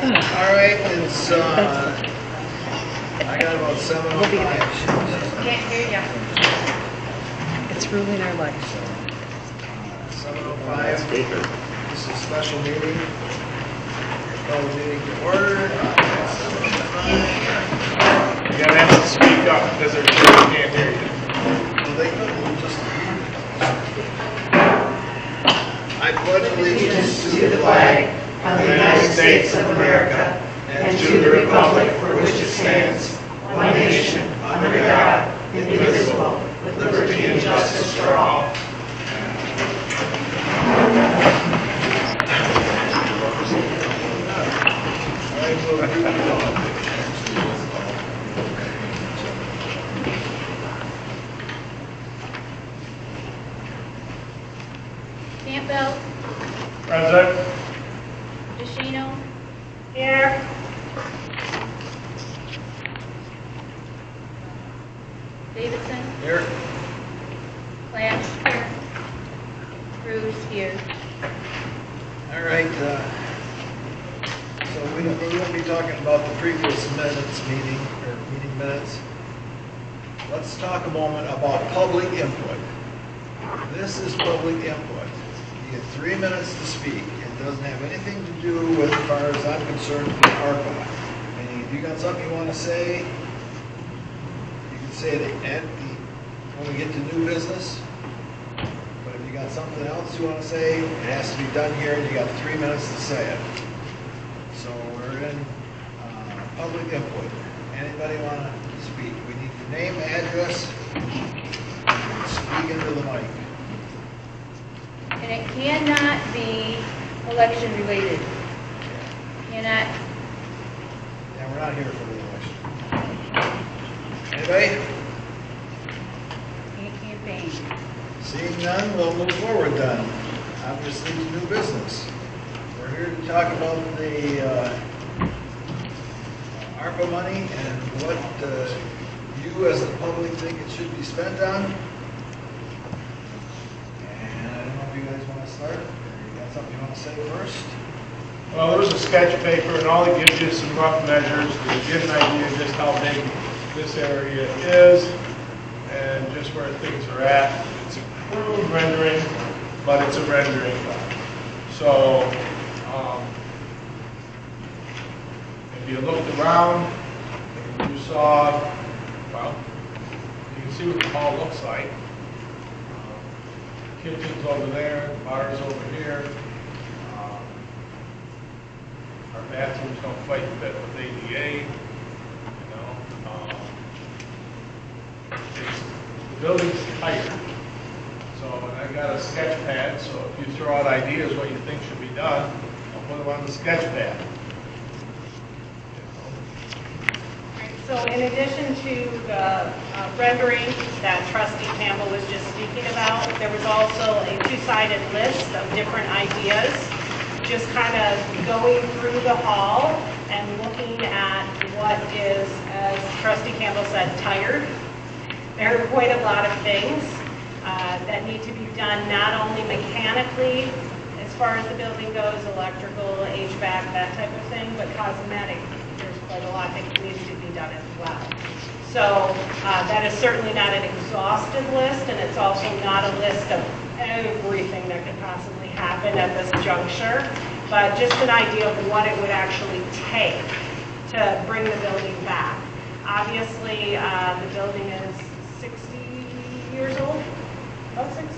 All right, it's, I got about 7:05. Can't hear ya. It's ruling our life. 7:05. This is a special meeting. Call the meeting to order. You gotta have to speak up because they're sure they can't hear you. Well, they couldn't just. I pledge allegiance to the flag of the United States of America and to the republic for which it stands, one nation, under God, indivisible, with liberty and justice for all. Campbell, Present. Deshino. Here. Davidson. Here. Clash here. Cruz here. All right, so we won't be talking about the previous meeting minutes. Let's talk a moment about public input. This is public input. You get 3 minutes to speak. It doesn't have anything to do with, as far as I'm concerned, with ARPA. Meaning, if you got something you want to say, you can say it when we get to new business. But if you got something else you want to say, it has to be done here, and you got 3 minutes to say it. So we're in public input. Anybody want to speak? We need your name, address, and speak into the mic. And it cannot be election related. Cannot. Yeah, we're not here for the election. Anybody? Can't campaign. Seeing none, we'll move forward then. Obviously, it's new business. We're here to talk about the ARPA money and what you as the public think it should be spent on. And I don't know if you guys want to start, or you got something you want to say first? Well, there's a sketch paper, and all it gives you is some rough measures to get an idea of just how big this area is and just where things are at. It's a crude rendering, but it's a rendering. So, if you looked around, you saw, well, you can see what the hall looks like. Kitchen's over there, bar's over here. Our bathrooms don't quite fit with ADA, you know. The building's tighter. So, and I got a sketch pad, so if you throw out ideas what you think should be done, I'll put them on the sketch pad. So in addition to the rendering that Trustee Campbell was just speaking about, there was also a two-sided list of different ideas, just kind of going through the hall and looking at what is, as Trustee Campbell said, tired. There are quite a lot of things that need to be done, not only mechanically, as far as the building goes, electrical, HVAC, that type of thing, but cosmetic. There's quite a lot that needs to be done as well. So that is certainly not an exhaustive list, and it's also not a list of everything that could possibly happen at this juncture, but just an idea of what it would actually take to bring the building back. Obviously, the building is 60 years old, about 60?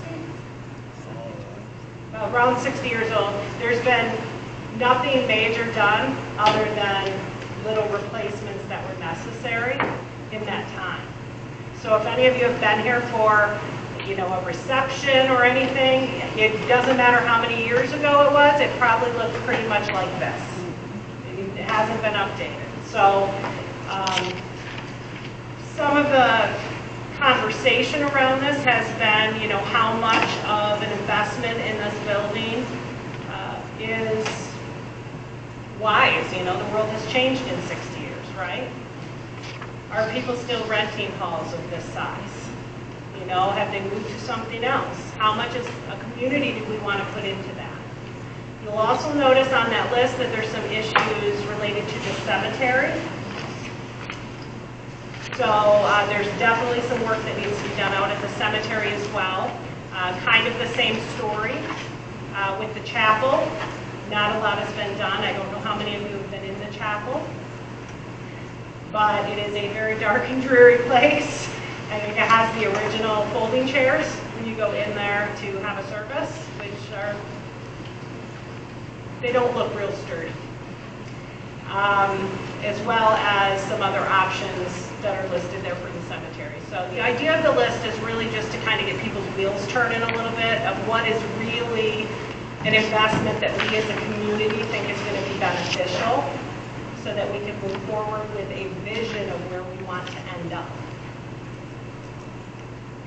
Around 60 years old. There's been nothing major done other than little replacements that were necessary in that time. So if any of you have been here for, you know, a reception or anything, it doesn't matter how many years ago it was, it probably looked pretty much like this. It hasn't been updated. So some of the conversation around this has been, you know, how much of an investment in this building is wise. You know, the world has changed in 60 years, right? Are people still renting halls of this size? You know, have they moved to something else? How much as a community do we want to put into that? You'll also notice on that list that there's some issues related to the cemetery. So there's definitely some work that needs to be done out at the cemetery as well. Kind of the same story with the chapel. Not a lot has been done. I don't know how many of you have been in the chapel. But it is a very dark and dreary place. And it has the original folding chairs when you go in there to have a service, which are, they don't look real sturdy. As well as some other options that are listed there for the cemetery. So the idea of the list is really just to kind of get people's wheels turning a little bit of what is really an investment that we as a community think is going to be beneficial so that we can move forward with a vision of where we want to end up.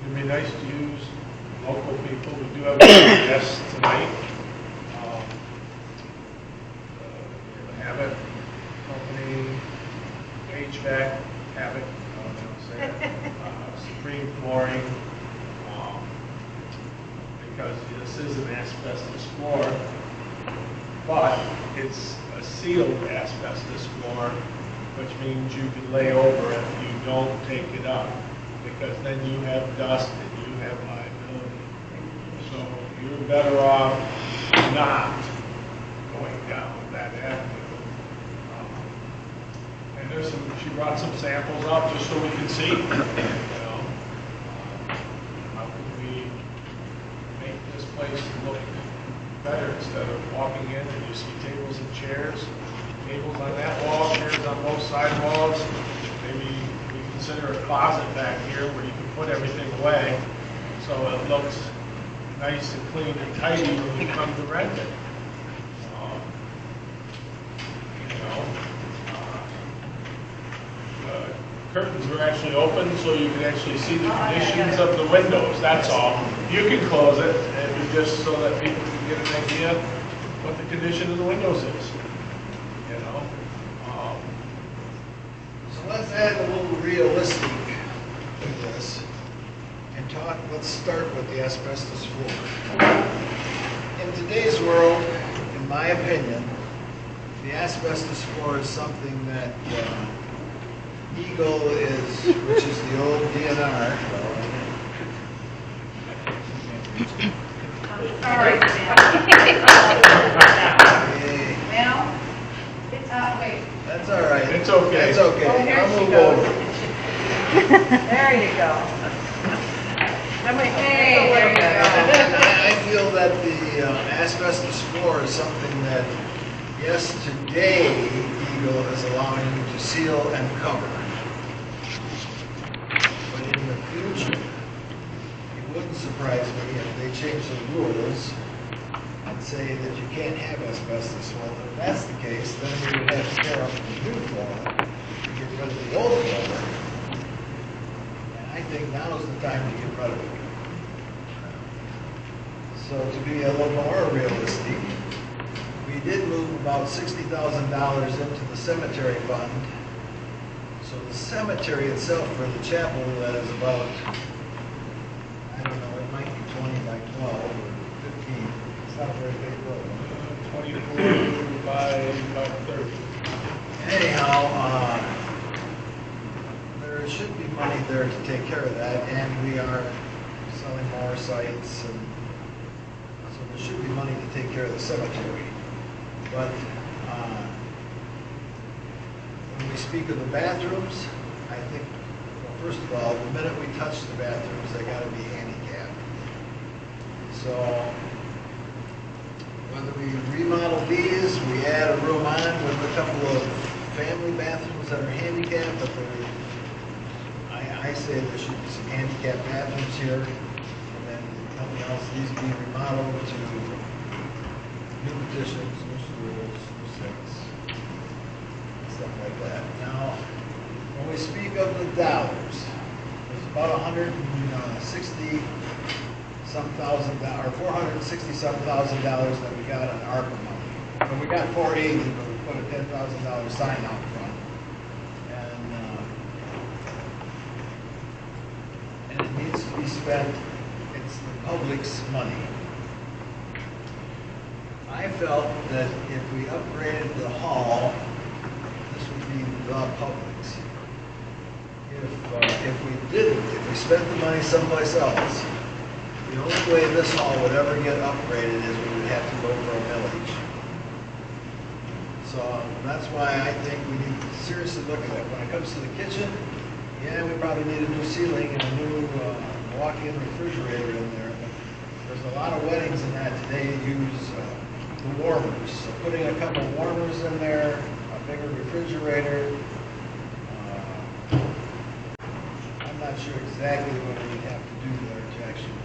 It'd be nice to use local people. We do have a guest tonight. Habit Company, HVAC, Habit, Supreme Flooring, because this is an asbestos floor, but it's a sealed asbestos floor, which means you can lay over it if you don't take it up, because then you have dust and you have liability. So you're better off not going down that avenue. And there's some, she brought some samples up just so we can see, you know, how can we make this place look better instead of walking in and you see tables and chairs, tables on that wall, chairs on both side walls. Maybe we consider a closet back here where you can put everything away so it looks nice and clean and tidy when you come to rent it. Curtains are actually open so you can actually see the conditions of the windows, that's all. You can close it, and just so that people can get an idea what the condition of the windows is, you know. So let's add a little realistic to this and talk, let's start with the asbestos floor. In today's world, in my opinion, the asbestos floor is something that Eagle is, which is the old DNR. All right, wait. That's all right. It's okay. That's okay. Oh, here I'll she move goes. over. There you go. Hey, there you go. I feel that the asbestos floor is something that, yes, today Eagle is allowing you to seal and cover. But in the future, it wouldn't surprise me if they change the rules and say that you can't have asbestos. Well, if that's the case, then we would have to tear up the new floor to get rid of the old floor. And I think now's the time to get rid of it. So to be a little more realistic, we did move about $60,000 into the cemetery fund. So the cemetery itself for the chapel, that is about, I don't know, it might be 20 by 12 or 15. It's not a very big building. 24 by about 30. Anyhow, there should be money there to take care of that, and we are selling more sites, and so there should be money to take care of the cemetery. But when we speak of the bathrooms, I think, well, first of all, the minute we touch the bathrooms, they got to be handicapped. So whether we remodel these, we add a room on with a couple of family bathrooms that are handicapped, but I say there should be some handicapped bathrooms here, and then something else, these be remodeled to new petitions, new schools, new sinks, stuff like that. Now, when we speak of the dollars, there's about 160 some thousand, or $460-some thousand that we got on ARPA money. But we got $480, but we put a $10,000 sign out front. And it needs to be spent. It's the public's money. I felt that if we upgraded the hall, this would be the Publix. If we didn't, if we spent the money someplace else, the only way this hall would ever get upgraded is we would have to go for a millage. So that's why I think we need to seriously look at it. When it comes to the kitchen, yeah, we probably need a new ceiling and a new walk-in refrigerator in there. But there's a lot of weddings in that today that use the warmers. So putting a couple of warmers in there, a bigger refrigerator. I'm not sure exactly what we have to do there to actually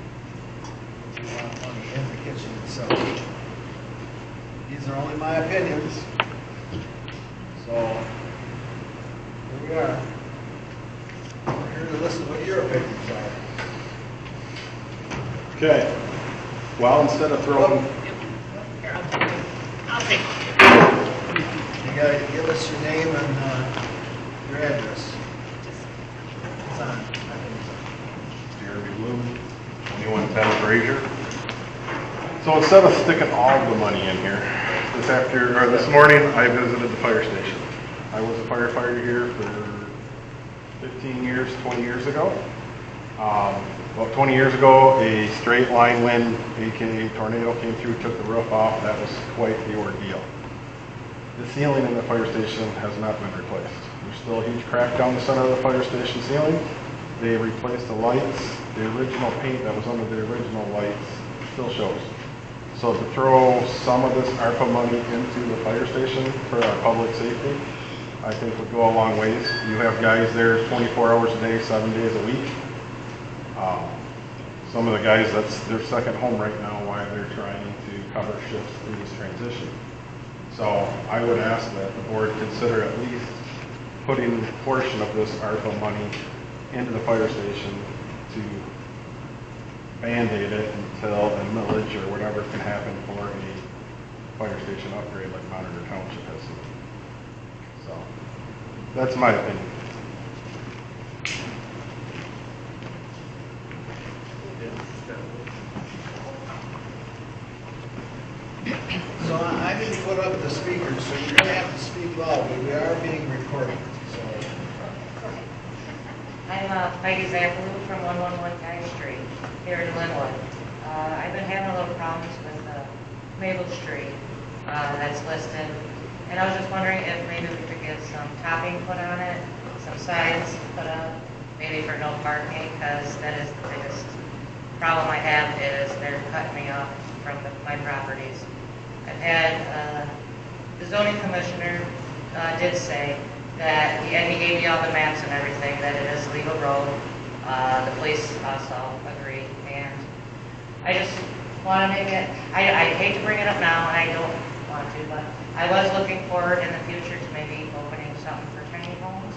put a lot of money in the kitchen itself. These are only my opinions. So, here we are. We're here to listen to what your opinions are. Okay. Well, instead of throwing, Here, I'll take it. You gotta give us your name and your address. It's on. I think it's Jeremy Bloom, 2110 Fraser. So instead of sticking all the money in here, this morning I visited the fire station. I was a firefighter here for 15 years, 20 years ago. About 20 years ago, a straight line wind, aka tornado, came through, took the roof off. That was quite the ordeal. The ceiling in the fire station has not been replaced. There's still a huge crack down the center of the fire station ceiling. They replaced the lights. The original paint that was under the original lights still shows. So to throw some of this ARPA money into the fire station for our public safety, I think would go a long ways. You have guys there 24 hours a day, 7 days a week. Some of the guys, that's their second home right now while they're trying to cover shifts through this transition. So I would ask that the board consider at least putting a portion of this ARPA money into the fire station to Band-Aid it until the millage or whatever can happen for a fire station upgrade like Monitor Township has seen. So that's my opinion. So I didn't put up the speakers, so you're gonna have to speak loudly. We are being recorded, so. I'm Heidi Zampalou from 111 County Street here in Linwood. I've been having a little problems with Maple Street that's listed. And I was just wondering if maybe we could get some topping put on it, some signs put up, maybe for no parking, because that is the biggest problem I have is they're cutting me off from my properties. I've had, the zoning commissioner did say that, and he gave me all the maps and everything, that it is a legal road. The police also agree, and I just want to make it, I hate to bring it up now, and I don't want to, but I was looking forward in the future to maybe opening something for tiny homes.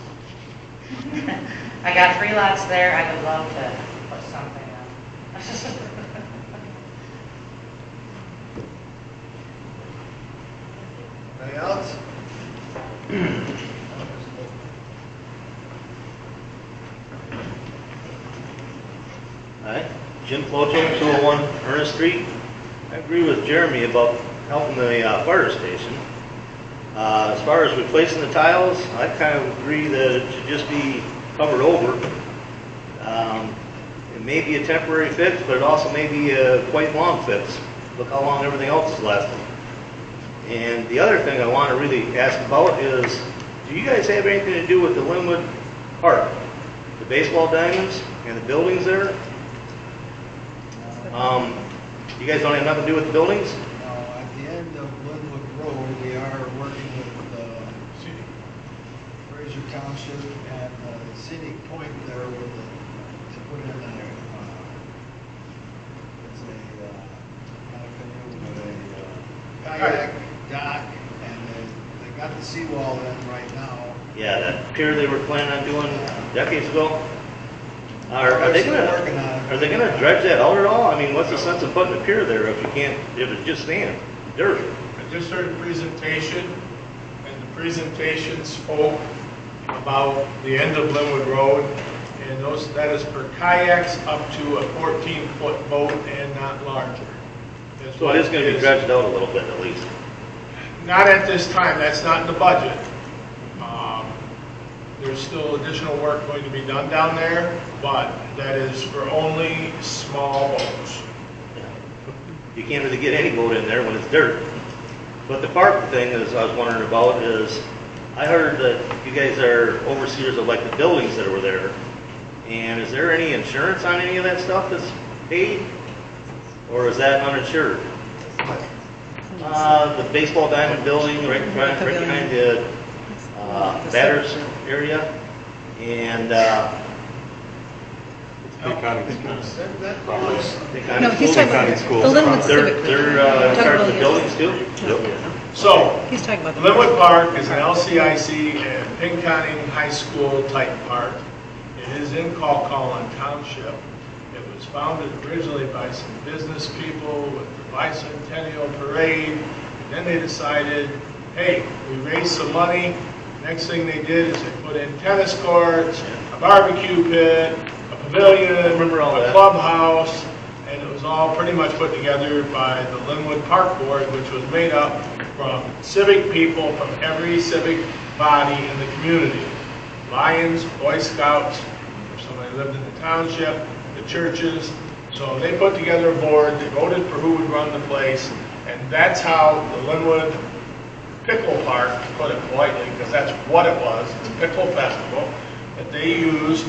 I got 3 lots there, I would love to put something up. Anything else? Hi, Jim Flocho, 201 Ernest Street. I agree with Jeremy about helping the fire station. As far as replacing the tiles, I kind of agree that it should just be covered over. It may be a temporary fix, but it also may be a quite long fix. Look how long everything else is lasting. And the other thing I want to really ask about is, do you guys have anything to do with the Linwood Park? The baseball diamonds and the buildings there? You guys don't have nothing to do with the buildings? No, at the end of Linwood Road, we are working with Fraser Township and Scenic Point there with to put in it's a, not a canoe, but a kayak dock, and they got the seawall in right now. Yeah, that pier they were planning on doing decades ago. Are they Still gonna working on it. are they gonna dredge that out at all? I mean, what's the sense of putting a pier there if you can't, if it's just sand, dirt? I just heard a presentation, and the presentation spoke about the end of Linwood Road, and that is for kayaks up to a 14-foot boat and not larger. So it is gonna be dredged out a little bit at least. Not at this time, that's not in the budget. There's still additional work going to be done down there, but that is for only small boats. You can't really get any boat in there when it's dirt. But the park thing is, I was wondering about is, I heard that you guys are overseers of like the buildings that were there. And is there any insurance on any of that stuff that's paid? Or is that uninsured? The baseball diamond building right behind the batters area. And No, he's talking about the Linwood Civic. they're in charge of the buildings too? So, He's talking about the. Linwood Park is an LCIC and Pinconning High School type park. It is in Colquhoun Township. It was founded originally by some business people with the bicentennial parade. And then they decided, hey, we raised some money. Next thing they did is they put in tennis courts, a barbecue pit, a pavilion, Remember all a that. clubhouse, and it was all pretty much put together by the Linwood Park Board, which was made up from civic people from every civic body in the community. Lions, Boy Scouts, if somebody lived in the township, the churches. So they put together a board, they voted for who would run the place, and that's how the Linwood Pickle Park, to put it politely, because that's what it was, it's a pickle festival that they used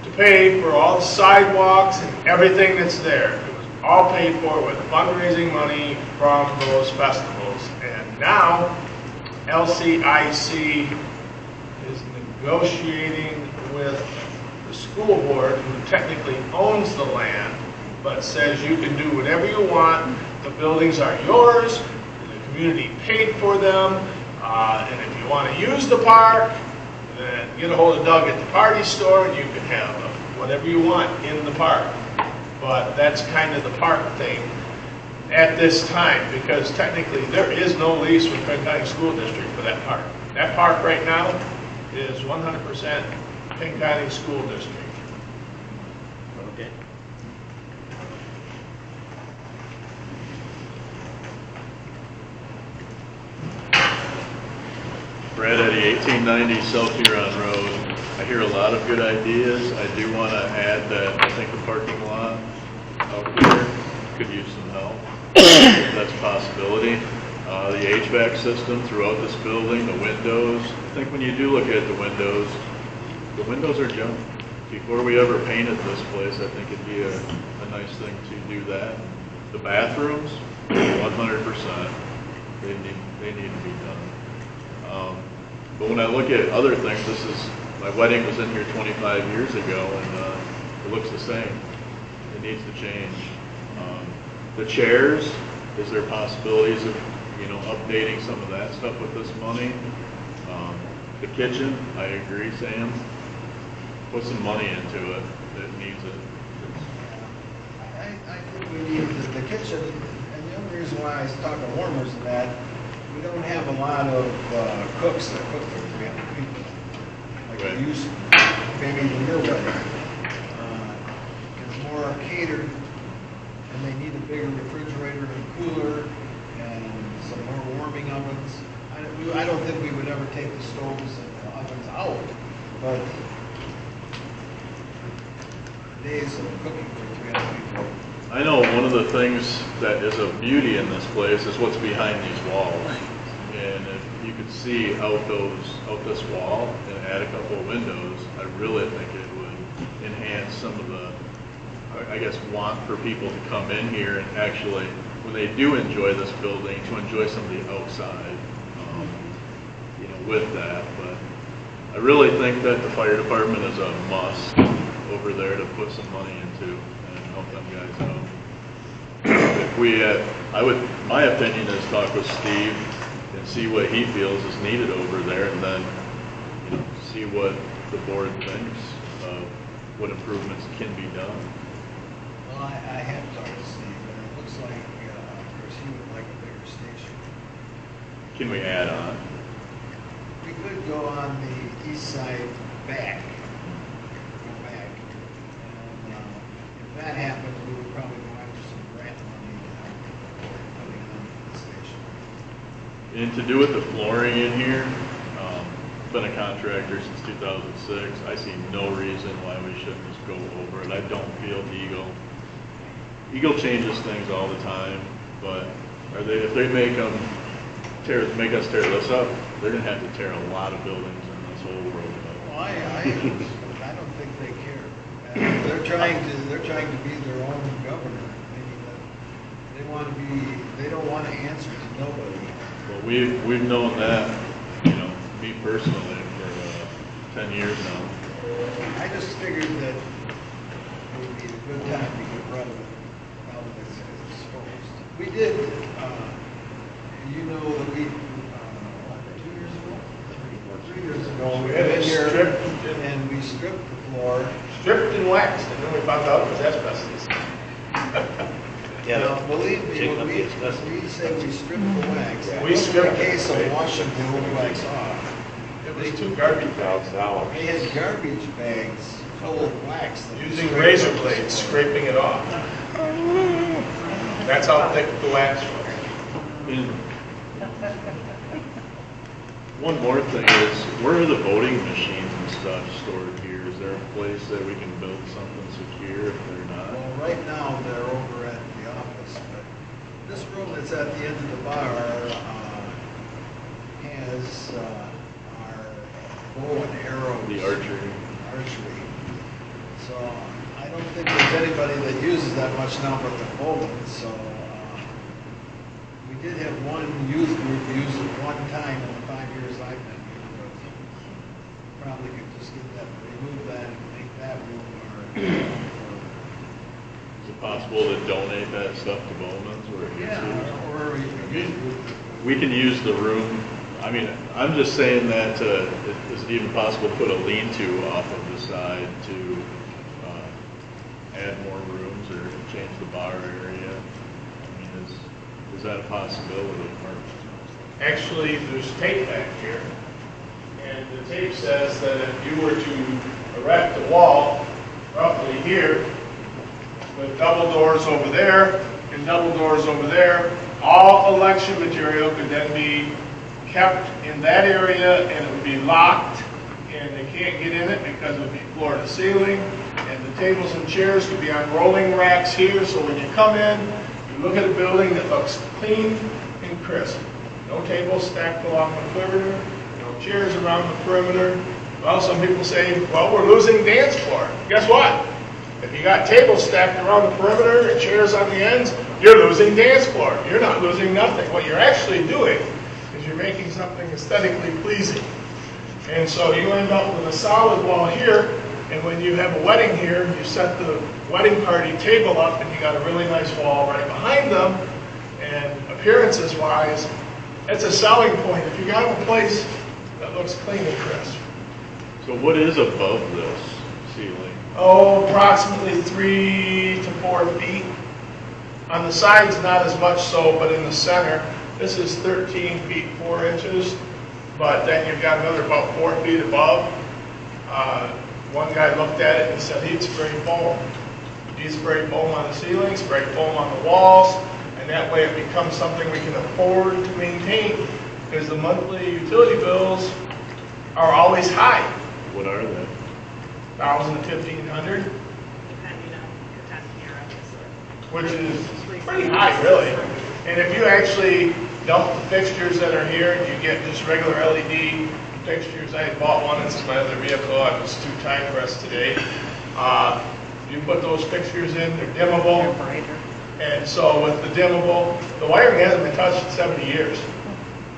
to pay for all the sidewalks and everything that's there. It was all paid for with fundraising money from those festivals. And now LCIC is negotiating with the school board, who technically owns the land, but says you can do whatever you want. The buildings are yours. The community paid for them. And if you want to use the park, then get a hold of Doug at the party store, and you can have whatever you want in the park. But that's kind of the park thing at this time, because technically there is no lease with Penn County School District for that park. That park right now is 100% Penn County School District. Okay. Brad Eddy, 1890 South Huron Road. I hear a lot of good ideas. I do want to add that I think the parking lot out here could use some help. If that's a possibility. The HVAC system throughout this building, the windows. I think when you do look at the windows are junk. Before we ever painted this place, I think it'd be a nice thing to do that. The bathrooms, 100%. They need to be done. But when I look at other things, my wedding was in here 25 years ago, and it looks the same. It needs to change. The chairs, is there possibilities of, updating some of that stuff with this money? The kitchen, I agree, Sam. Put some money into it. It needs it. I think we need the kitchen, and the only reason why I was talking warmers and that, we don't have a lot of cooks that cook for 300 people. Like Right. we used to, maybe even your wedding. It's more catered, and they need a bigger refrigerator and cooler, and some more warming ovens. I don't think we would ever take the stoves and the ovens out, but days of cooking for 300 people. I know one of the things that is a beauty in this place is what's behind these walls. And if you could see out this wall and add a couple of windows, I really think it would enhance some of the, I guess, want for people to come in here and actually, when they do enjoy this building, to enjoy some of the outside, with that. But I really think that the fire department is a must over there to put some money into and help them guys out. If we my opinion is talk with Steve and see what he feels is needed over there, and then see what the board thinks of what improvements can be done. Well, I have talked to Steve, and it looks like, of course, he would like a bigger station. Can we add on? We could go on the east side back. Go back. And if that happens, we would probably go after some grant money And to do with the flooring in here, been a contractor since 2006. I see no reason why we shouldn't just go over it. I don't feel Eagle changes things all the time, but if they make us tear this up, they're gonna have to tear a lot of buildings in this whole world up. Well, I don't think they care. And they're trying to be their own governor. They don't want to answer to nobody. Well, we've known that, me personally, for 10 years now. I just figured that it would be a good time to get rid of it. Now that it's exposed. We did, that we, 2 years ago? 3 years ago, we had it went here stripped. and we stripped the floor. Stripped and waxed, and then we found out it was asbestos. Yeah. Now, believe me, Taking when up the asbestos. we say we stripped the wax, it We wasn't stripped a case it. of washing the old wax off. It was 2 garbage bags. They had garbage bags full of wax. that we Using scraped razor up the blades, floor. scraping it off. That's how thick the wax was. And one more thing is, where are the voting machines and stuff stored here? Is there a place that we can build something secure if they're not? Well, right now, they're over at the office, but this room that's at the end of the bar has our bow and arrow. The archery. Archery. So I don't think there's anybody that uses that much now but the bowling, so we did have one youth group use it one time in the 5 years I've been here, but probably could just remove that and make that room our. Is it possible to donate that stuff to Bowman's or Yeah, or we can use the room? I mean, I'm just saying that, is it even possible to put a lean-to off of the side to add more rooms or change the bar area? I mean, is that a possibility? Actually, there's tape back here, and the tape says that if you were to erect a wall roughly here, with double doors over there and double doors over there, all election material could then be kept in that area, and it would be locked, and they can't get in it because it would be floor to ceiling, and the tables and chairs could be on rolling racks here, so when you come in, you look at a building that looks clean and crisp. No tables stacked along the perimeter, no chairs around the perimeter. Well, some people say, well, we're losing dance floor. Guess what? If you got tables stacked around the perimeter and chairs on the ends, you're losing dance floor. You're not losing nothing. What you're actually doing is you're making something aesthetically pleasing. And so you end up with a solid wall here, and when you have a wedding here, you set the wedding party table up, and you got a really nice wall right behind them, and appearances-wise, it's a selling point. If you got a place that looks clean and crisp. So what is above this ceiling? Oh, approximately 3 to 4 feet. On the sides, not as much so, but in the center, this is 13 feet 4 inches, but then you've got another about 4 feet above. One guy looked at it and said he'd spray foam. He'd spray foam on the ceiling, spray foam on the walls, and that way it becomes something we can afford to maintain, because the monthly utility bills are always high. What are they? 1,000 to 1,500, Depending on your time of year, obviously. which is pretty high, really. And if you actually dump the fixtures that are here, and you get just regular LED fixtures. I had bought one, this is my other vehicle, I was too time-pressed today. You put those fixtures in, they're dimmable. And so with the dimmable, the wiring hasn't been touched in 70 years.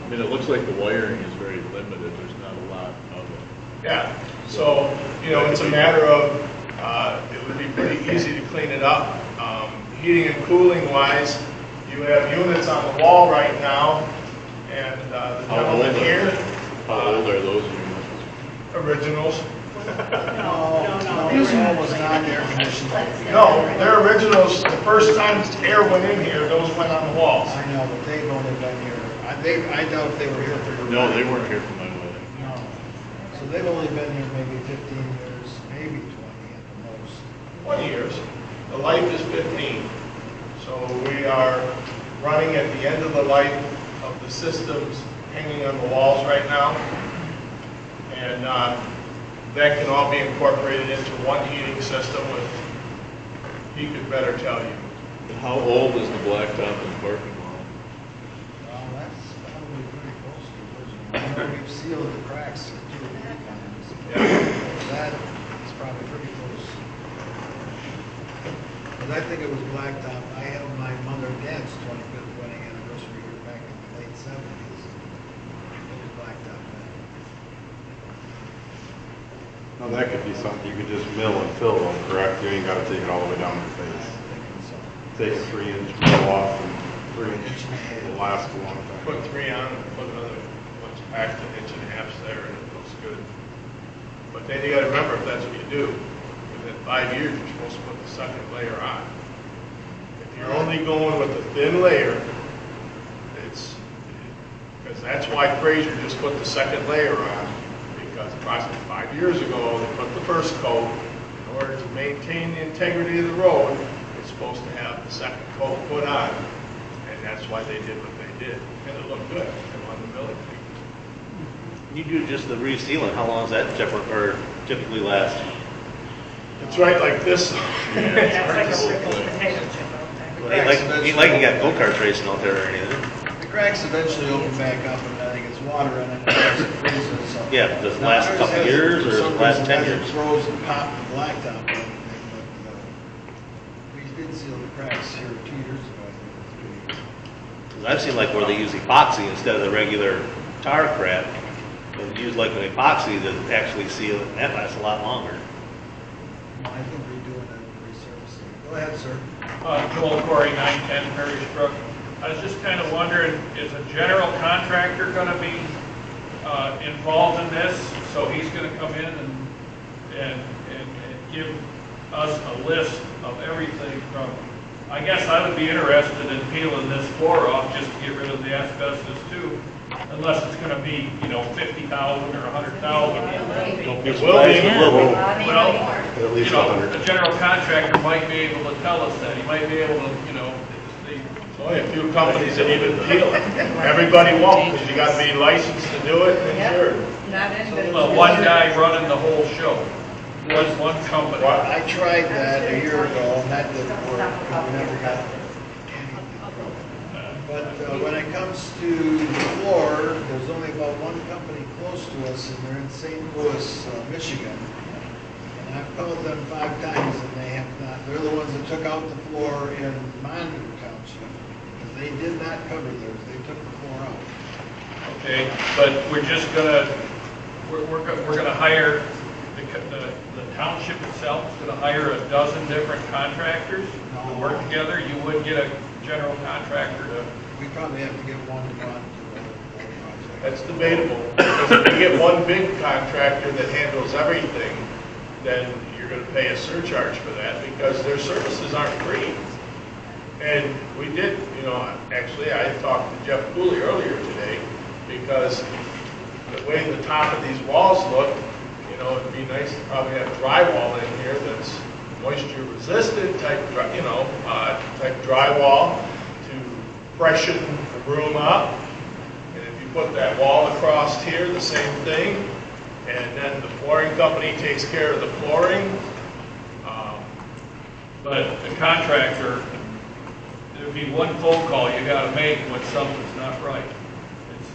I mean, it looks like the wiring is very limited. There's not a lot of it. Yeah, so, it's a matter of, it would be pretty easy to clean it up. Heating and cooling wise, you have units on the wall right now, and the gentleman here. How old are those units? Originals. No, this one was not air conditioned. No, they're originals. The first time air went in here, those went on the walls. I know, but they've only been here, I doubt they were here for your. No, they weren't here for my wedding. No. So they've only been here maybe 15 years, maybe 20 at the most. 20 years. The life is 15. So we are running at the end of the life of the systems hanging on the walls right now. And that can all be incorporated into one heating system with, he could better tell you. And how old is the blacktop in the parking lot? Well, that's probably pretty close to original. I know we've sealed the cracks 2 or 3 times. Yeah. That is probably pretty close. Because I think it was blacktop. I had my mother and dad's 25th wedding anniversary here back in the late 70s. It was blacktop then. Now, that could be something you could just mill and fill them, correct? You ain't gotta take it all the way down to the I'm face. thinking so. Take a 3-inch mill off and 3-inch will last a long time. Put 3 on and put another, once packed 1.5 inches there and it looks good. But then you gotta remember, if that's what you do, within 5 years, you're supposed to put the second layer on. If you're only going with a thin layer, it's, because that's why Fraser just put the second layer on, because approximately 5 years ago, they put the first coat. In order to maintain the integrity of the road, it's supposed to have the second coat put on, and that's why they did what they did. And it looked good, they wanted the milling fee. You do just the resealing, how long does that typically last? It's right like this. Yeah, it's like a pickled potato chip out there. Ain't like you got go-kart racing out there or anything. The cracks eventually open back up and then it gets water in it and it freezes. So. Yeah, does it Now, last a ours couple hasn't- years for or some last reason, 10 hasn't years? froze and popped the blacktop or anything, but we did seal the cracks here 2 years ago, I think, or 3 years. 'Cause I've seen like where they use epoxy instead of the regular tar crap. And use like an epoxy to actually seal it, and that lasts a lot longer. I think we're doing a resurfacing. Go ahead, sir. Joel Corey, 910 Parish Brook. I was just kind of wondering, is a general contractor going to be involved in this? So he's going to come in and give us a list of everything from, I guess I would be interested in peeling this floor off just to get rid of the asbestos too, unless it's going to be, 50,000 or 100,000. Don't be It will be. surprised if it will be. Well, At least 100. A general contractor might be able to tell us that. He might be able to, they There's only a few companies that even peel it. Everybody won't, because you gotta be licensed to do it and insured. not anybody. Well, one guy running the whole show, one company. I tried that a year ago and that didn't work. We never got anything from it. But when it comes to the floor, there's only about one company close to us, and they're in St. Louis, Michigan. And I've called them 5 times, and they have not. They're the ones that took out the floor in Monitor Township, because they did not cover theirs. They took the floor out. Okay, but we're just we're gonna hire, the township itself is gonna hire a dozen different contractors to work together. You would get a general contractor to, We probably have to get one to run to the project. That's debatable, because if you get one big contractor that handles everything, then you're gonna pay a surcharge for that, because their services aren't free. And we did, actually, I talked to Jeff Cooley earlier today, because the way the top of these walls look, it'd be nice to probably have drywall in here that's moisture resistant type, type drywall to freshen the room up. And if you put that wall across here, the same thing. And then the flooring company takes care of the flooring. but the contractor, there'd be one phone call you gotta make when something's not right. It's,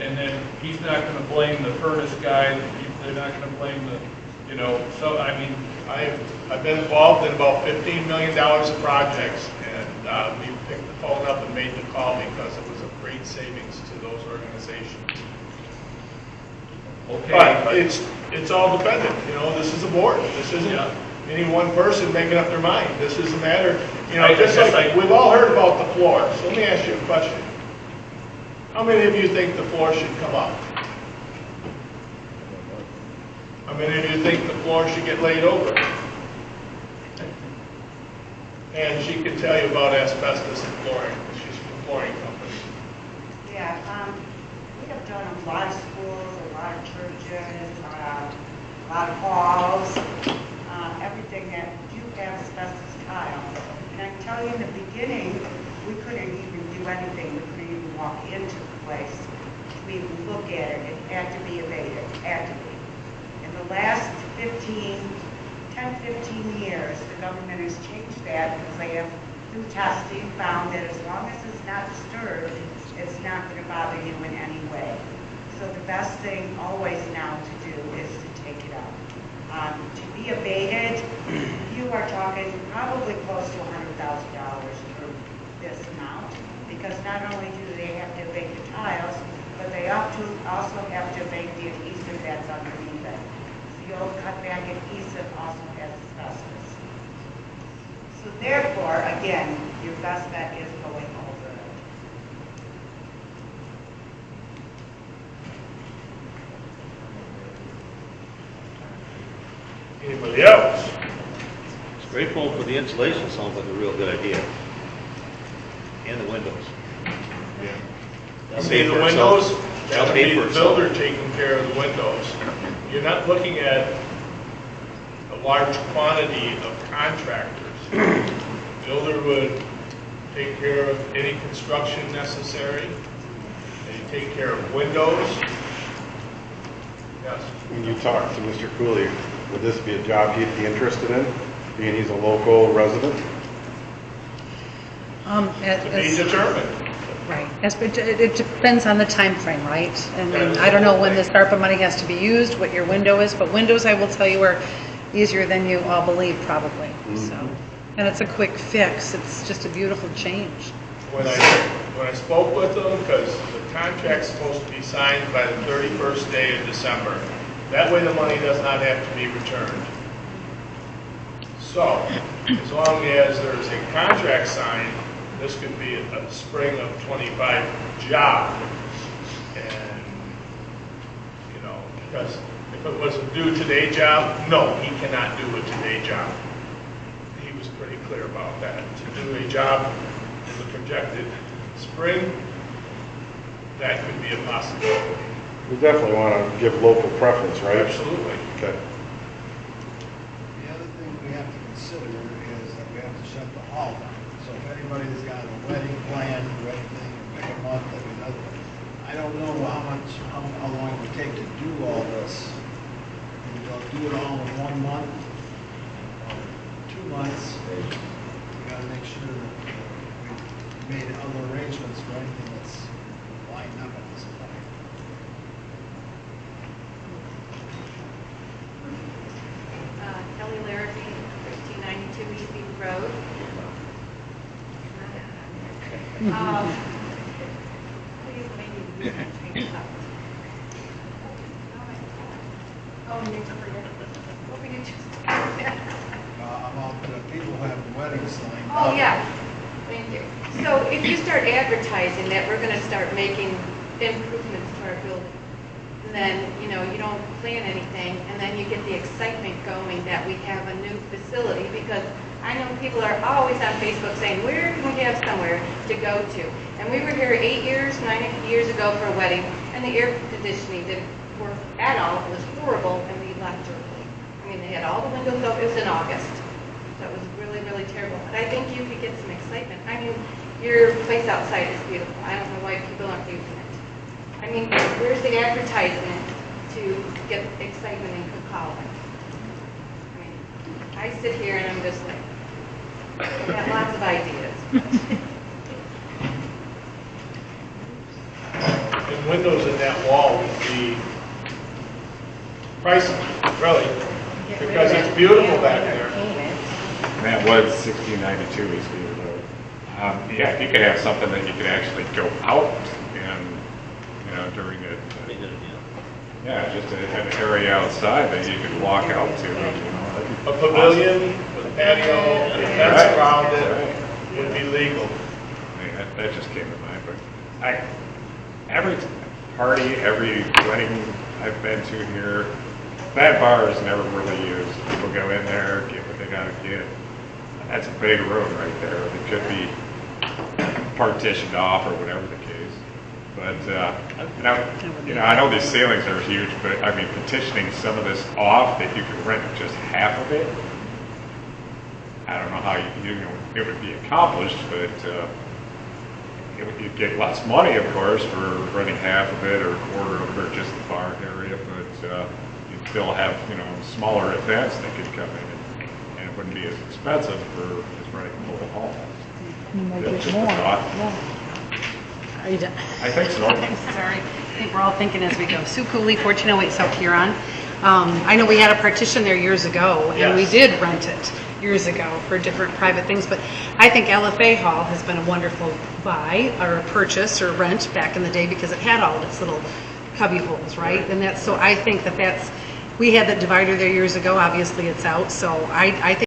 and then he's not gonna blame the furnace guy, they're not gonna blame so, I mean, I've been involved in about $15 million of projects, and we picked the phone up and made the call because it was a great savings to those organizations. okay. But it's all dependent, this is a board, this isn't Yeah. any one person making up their mind. This is a matter, I just guess like we've all heard about the floor. So let me ask you a question. How many of you think the floor should come up? How many of you think the floor should get laid over? And she can tell you about asbestos and flooring. She's from the flooring company. Yeah, we have done a lot of schools, a lot of churches, a lot of halls, everything that do have asbestos tile. And I can tell you in the beginning, we couldn't even do anything. We couldn't even walk into the place, to even look at it. It had to be abated, had to be. In the last 10, 15 years, the government has changed that because they have, through testing, found that as long as it's not disturbed, it's not going to bother you in any way. So the best thing always now to do is to take it out. To be abated, you are talking probably close to $100,000 for this amount, because not only do they have to abate the tiles, but they also have to abate the adhesive that's underneath it. The old cutback adhesive also has asbestos. So therefore, again, your best bet is going over it. Anybody else? Spray foam for the insulation sounds like a real good idea. And the windows. That'll See pay the for itself. windows, that That'll would pay be for the itself. builder taking care of the windows. You're not looking at a large quantity of contractors. Builder would take care of any construction necessary. They take care of windows. Yes. When you talk to Mr. Cooley, would this be a job he'd be interested in, being he's a local resident? To be determined. Right, it depends on the time frame, right? And I don't know when this ARPA money has to be used, what your window is, but windows, I will tell you, are easier than you all believe, probably, so. And it's a quick fix, it's just a beautiful change. When I spoke with them, because the contract's supposed to be signed by the 31st day of December. That way the money does not have to be returned. So, as long as there's a contract signed, this could be a spring of 25 job. And, you know, because if it was a due today job, no, he cannot do a today job. He was pretty clear about that. To do a job in the projected spring, that could be a possibility. We definitely want to give local preference, right? Absolutely. Okay. The other thing we have to consider is that we have to shut the hall down. So if anybody's got a wedding planned or anything, pick a month, I mean, I don't know how long it would take to do all this. We'll do it all in 1 month, or 2 months. We gotta make sure that we've made other arrangements for anything that's lined up at this point. Kelly Larrabee, 1592 East Beach Road. Please maybe you can change it up. Oh, you forget. What were you just About people who have weddings lined up. Oh, yeah. Thank you. So if you start advertising that we're going to start making improvements to our building, then, you know, you don't plan anything, and then you get the excitement going that we have a new facility, because I know people are always on Facebook saying, where can we have somewhere to go to? And we were here 9 years ago for a wedding, and the air conditioning didn't work at all. It was horrible, and we left early. I mean, they had all the windows open. It was in August. So it was really, really terrible. But I think you could get some excitement. I mean, your place outside is beautiful. I don't know why people aren't using it. I mean, where's the advertisement to get excitement in Cook Holland? I mean, I sit here and I'm just like, I have lots of ideas. And windows in that wall would be pricey, really, because it's beautiful back there. That was 1692 East Beaver Road. Yeah, if you could have something that you could actually go out and, you know, during it. Yeah, just an area outside that you could walk out to. You know, A pavilion with a patio, a fence around it would be legal. I mean, that just came to mind. But every party, every wedding I've been to here, that bar is never really used. People go in there, get what they gotta get. That's a big room right there. It could be partitioned off or whatever the case. But, you know, I know these ceilings are huge, but I mean, petitioning some of this off that you could rent just half of it, I don't know how you know, it would be accomplished, but you'd get less money, of course, for renting half of it or a quarter of it or just the bar area, but you'd still have, smaller events that could come in, and it wouldn't be as expensive for just renting a whole hall. You might That's get just a more. thought. Yeah. Are you done? I think so. I'm sorry. I think we're all thinking as we go. Sue Cooley, 1408 South Huron. I know we had a partition there years ago, and we Yes. did rent it years ago for different private things, but I think LFA Hall has been a wonderful buy or purchase or rent back in the day because it had all of its little cubby holes, right? And that's, so I think that's, we had that divider there years ago, obviously it's out, so I think